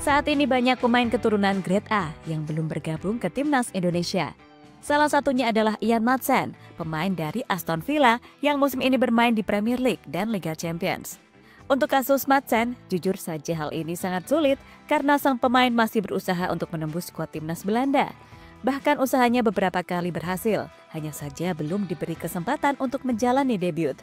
Saat ini banyak pemain keturunan Grade A yang belum bergabung ke timnas Indonesia. Salah satunya adalah Ian Maatsen, pemain dari Aston Villa yang musim ini bermain di Premier League dan Liga Champions. Untuk kasus Maatsen, jujur saja hal ini sangat sulit karena sang pemain masih berusaha untuk menembus skuad timnas Belanda. Bahkan usahanya beberapa kali berhasil, hanya saja belum diberi kesempatan untuk menjalani debut.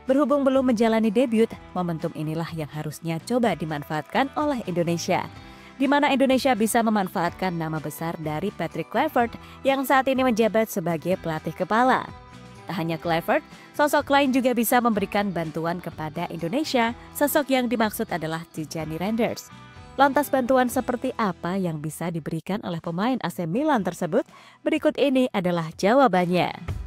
Berhubung belum menjalani debut, momentum inilah yang harusnya coba dimanfaatkan oleh Indonesia, di mana Indonesia bisa memanfaatkan nama besar dari Patrick Kluivert yang saat ini menjabat sebagai pelatih kepala. Tak hanya Kluivert, sosok lain juga bisa memberikan bantuan kepada Indonesia. Sosok yang dimaksud adalah Tijani Reinders. Lantas bantuan seperti apa yang bisa diberikan oleh pemain AC Milan tersebut? Berikut ini adalah jawabannya.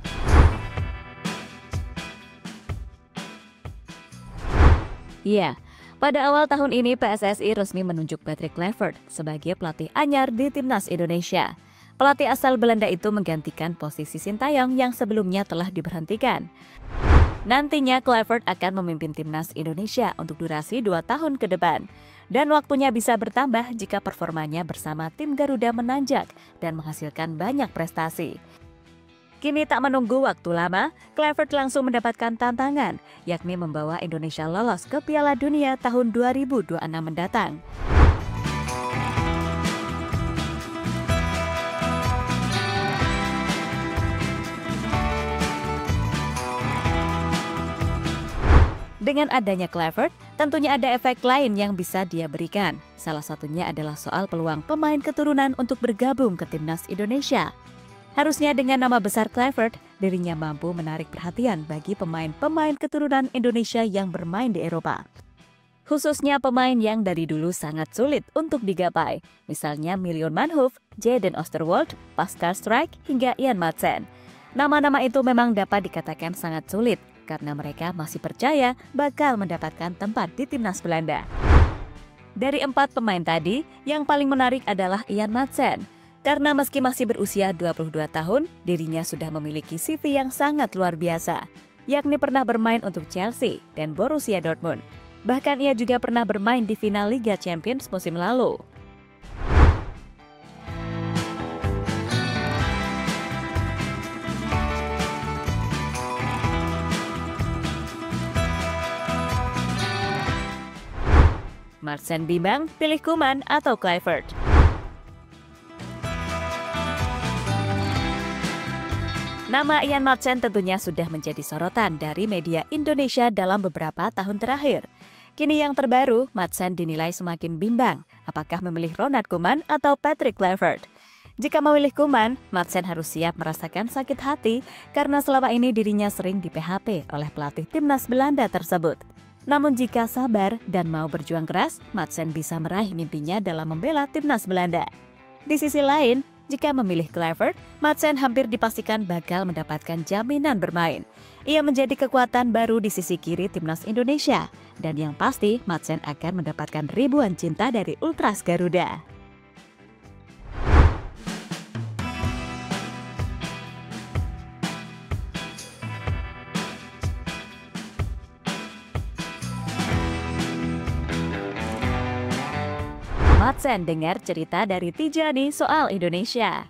Iya, pada awal tahun ini PSSI resmi menunjuk Patrick Kluivert sebagai pelatih anyar di timnas Indonesia. Pelatih asal Belanda itu menggantikan posisi Sintayong yang sebelumnya telah diberhentikan. Nantinya Kluivert akan memimpin timnas Indonesia untuk durasi 2 tahun ke depan. Dan waktunya bisa bertambah jika performanya bersama tim Garuda menanjak dan menghasilkan banyak prestasi. Kini tak menunggu waktu lama, Kluivert langsung mendapatkan tantangan, yakni membawa Indonesia lolos ke Piala Dunia tahun 2026 mendatang. Dengan adanya Kluivert, tentunya ada efek lain yang bisa dia berikan. Salah satunya adalah soal peluang pemain keturunan untuk bergabung ke timnas Indonesia. Harusnya dengan nama besar Kluivert, dirinya mampu menarik perhatian bagi pemain-pemain keturunan Indonesia yang bermain di Eropa. Khususnya pemain yang dari dulu sangat sulit untuk digapai, misalnya Milion Manhoef, Jadon Oosterwolde, Pascal Struijk, hingga Ian Maatsen. Nama-nama itu memang dapat dikatakan sangat sulit, karena mereka masih percaya bakal mendapatkan tempat di timnas Belanda. Dari 4 pemain tadi, yang paling menarik adalah Ian Maatsen. Karena meski masih berusia 22 tahun, dirinya sudah memiliki CV yang sangat luar biasa, yakni pernah bermain untuk Chelsea dan Borussia Dortmund. Bahkan ia juga pernah bermain di final Liga Champions musim lalu. Maatsen bimbang, pilih Koeman atau Kluivert? Nama Ian Maatsen tentunya sudah menjadi sorotan dari media Indonesia dalam beberapa tahun terakhir. Kini yang terbaru, Maatsen dinilai semakin bimbang apakah memilih Ronald Koeman atau Patrick Kluivert. Jika memilih Koeman, Maatsen harus siap merasakan sakit hati karena selama ini dirinya sering di-PHP oleh pelatih timnas Belanda tersebut. Namun jika sabar dan mau berjuang keras, Maatsen bisa meraih mimpinya dalam membela timnas Belanda. Di sisi lain, jika memilih Kluivert, Maatsen hampir dipastikan bakal mendapatkan jaminan bermain. Ia menjadi kekuatan baru di sisi kiri timnas Indonesia. Dan yang pasti, Maatsen akan mendapatkan ribuan cinta dari Ultras Garuda. Maatsen dengar cerita dari Tijani soal Indonesia.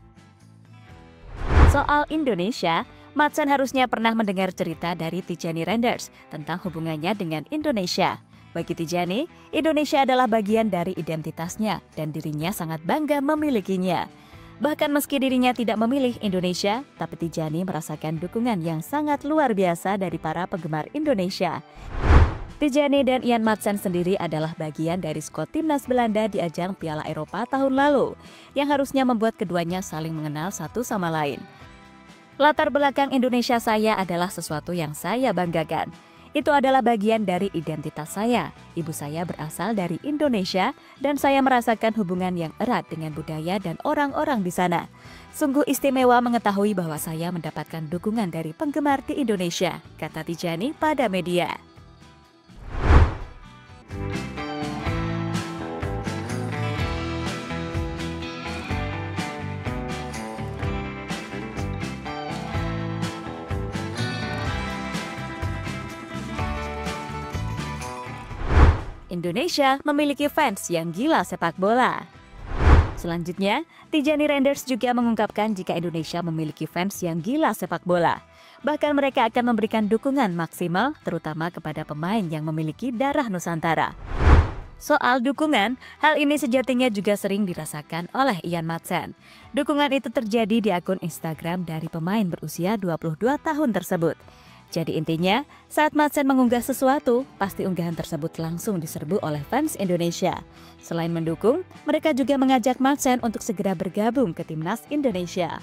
Soal Indonesia, Maatsen harusnya pernah mendengar cerita dari Tijani Reinders tentang hubungannya dengan Indonesia. Bagi Tijani, Indonesia adalah bagian dari identitasnya dan dirinya sangat bangga memilikinya. Bahkan meski dirinya tidak memilih Indonesia, tapi Tijani merasakan dukungan yang sangat luar biasa dari para penggemar Indonesia. Tijani dan Ian Maatsen sendiri adalah bagian dari skuad timnas Belanda di ajang Piala Eropa tahun lalu, yang harusnya membuat keduanya saling mengenal satu sama lain. Latar belakang Indonesia saya adalah sesuatu yang saya banggakan. Itu adalah bagian dari identitas saya. Ibu saya berasal dari Indonesia dan saya merasakan hubungan yang erat dengan budaya dan orang-orang di sana. Sungguh istimewa mengetahui bahwa saya mendapatkan dukungan dari penggemar di Indonesia, kata Tijani pada media. Indonesia memiliki fans yang gila sepak bola. Selanjutnya, Tijani Renders juga mengungkapkan jika Indonesia memiliki fans yang gila sepak bola. Bahkan mereka akan memberikan dukungan maksimal terutama kepada pemain yang memiliki darah Nusantara. Soal dukungan, hal ini sejatinya juga sering dirasakan oleh Ian Madsen. Dukungan itu terjadi di akun Instagram dari pemain berusia 22 tahun tersebut. Jadi intinya, saat Madsen mengunggah sesuatu, pasti unggahan tersebut langsung diserbu oleh fans Indonesia. Selain mendukung, mereka juga mengajak Madsen untuk segera bergabung ke timnas Indonesia.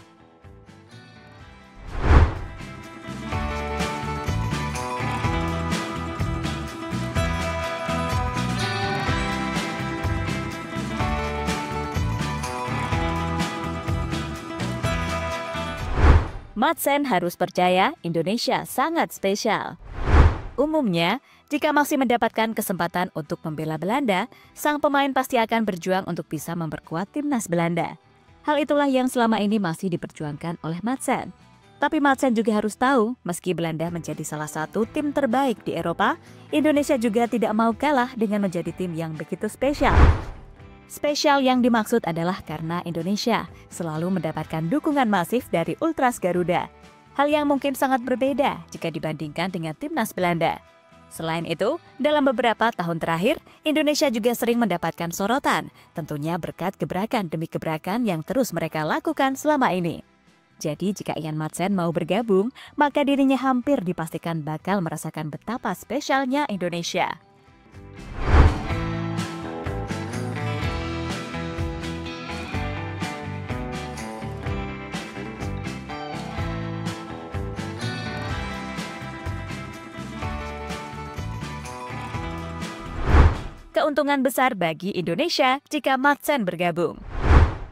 Madsen harus percaya Indonesia sangat spesial. Umumnya, jika masih mendapatkan kesempatan untuk membela Belanda, sang pemain pasti akan berjuang untuk bisa memperkuat timnas Belanda. Hal itulah yang selama ini masih diperjuangkan oleh Madsen. Tapi Madsen juga harus tahu, meski Belanda menjadi salah satu tim terbaik di Eropa, Indonesia juga tidak mau kalah dengan menjadi tim yang begitu spesial. Spesial yang dimaksud adalah karena Indonesia selalu mendapatkan dukungan masif dari Ultras Garuda. Hal yang mungkin sangat berbeda jika dibandingkan dengan timnas Belanda. Selain itu, dalam beberapa tahun terakhir, Indonesia juga sering mendapatkan sorotan, tentunya berkat gebrakan demi gebrakan yang terus mereka lakukan selama ini. Jadi jika Ian Madsen mau bergabung, maka dirinya hampir dipastikan bakal merasakan betapa spesialnya Indonesia. Keuntungan besar bagi Indonesia jika Madsen bergabung.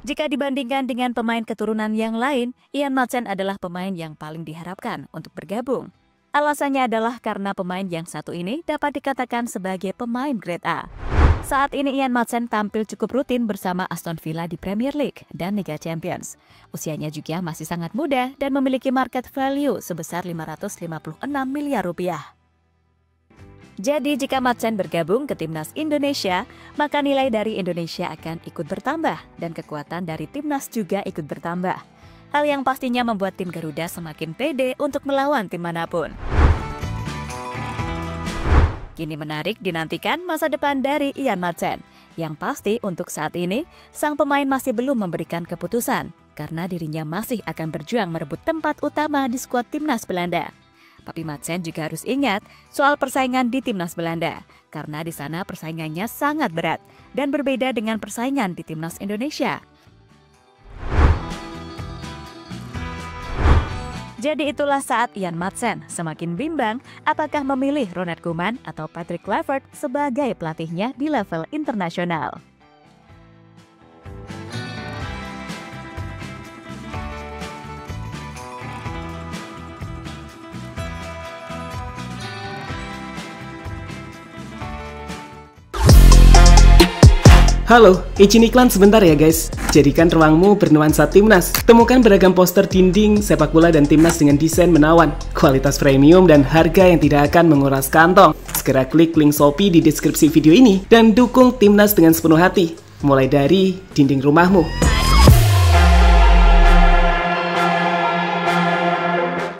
Jika dibandingkan dengan pemain keturunan yang lain, Ian Madsen adalah pemain yang paling diharapkan untuk bergabung. Alasannya adalah karena pemain yang satu ini dapat dikatakan sebagai pemain grade A. Saat ini Ian Madsen tampil cukup rutin bersama Aston Villa di Premier League dan Liga Champions. Usianya juga masih sangat muda dan memiliki market value sebesar 556 miliar rupiah. Jadi jika Madsen bergabung ke timnas Indonesia, maka nilai dari Indonesia akan ikut bertambah dan kekuatan dari timnas juga ikut bertambah. Hal yang pastinya membuat tim Garuda semakin pede untuk melawan tim manapun. Kini menarik dinantikan masa depan dari Ian Madsen. Yang pasti untuk saat ini, sang pemain masih belum memberikan keputusan karena dirinya masih akan berjuang merebut tempat utama di skuad timnas Belanda. Tapi Madsen juga harus ingat soal persaingan di timnas Belanda, karena di sana persaingannya sangat berat dan berbeda dengan persaingan di timnas Indonesia. Jadi itulah saat Ian Madsen semakin bimbang apakah memilih Ronald Koeman atau Patrick Kluivert sebagai pelatihnya di level internasional. Halo, izin iklan sebentar ya guys. Jadikan ruangmu bernuansa timnas. Temukan beragam poster dinding, sepak bola dan timnas dengan desain menawan, kualitas premium dan harga yang tidak akan menguras kantong. Segera klik link Shopee di deskripsi video ini dan dukung timnas dengan sepenuh hati. Mulai dari dinding rumahmu.